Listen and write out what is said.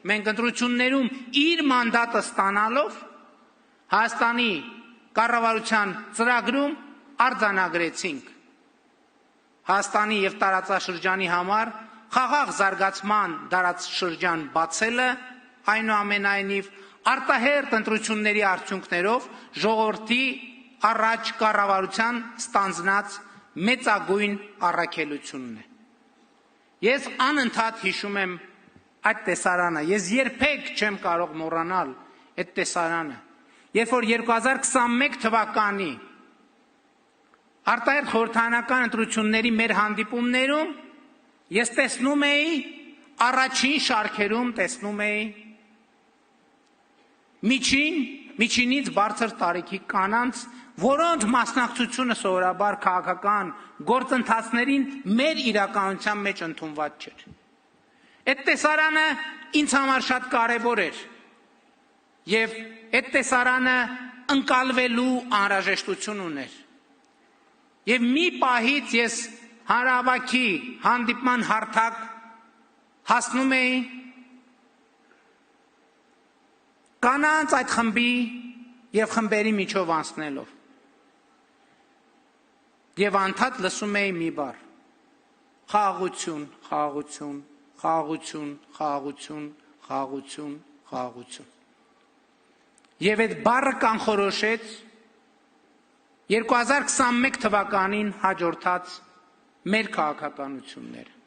մենք ընտրություններում իր մանդատը ստանալով Հայաստանի կառավարության ծրագրում արձանագրեցինք Հայաստանի և տարածաշրջանի համար խաղաղ զարգացման դարաշրջան բացելը, այնուամենայնիվ արտահերթ ընտրությունների արդյունքներով ժողովրդի առաջ կառավարության ստանձնած մեծագույն առաքելությունն է։ Ես անընդհատ հիշում եմ այդ տեսարանը, ես երբեք չեմ կարող մոռանալ այդ տեսարանը, երբ որ 2021 թվականի արտահերթ խորհրդարանական ընտրությունների մեր հանդիպումներում ես տեսնում էի, առաջին շարքերում տեսնում էի միջինից բարձր տարիքի կանանց, որոնց մասնակցությունը սովորաբար քաղաքական գործընթացներին մեր իրականության մեջ ընդունված չէր։ Այդ տեսարանը ինձ համար շատ կարևոր էր և այդ տեսարանը ընկալվելու անհրաժեշտություն ուներ։ Եվ մի պահից ես հանրահավաքի հանդիպման հարթակ հասնում էի կանանց այդ խմբի և խմբերի միջով անցնելով և անդադ լսում էի մի բառ. խաղաղություն, խաղաղություն, խաղաղություն, խաղաղություն, խաղաղություն, խաղաղություն։ Եվ այդ բառը կանխորոշեց 2021 թվականին հաջորդած մեր քաղաքականությունները։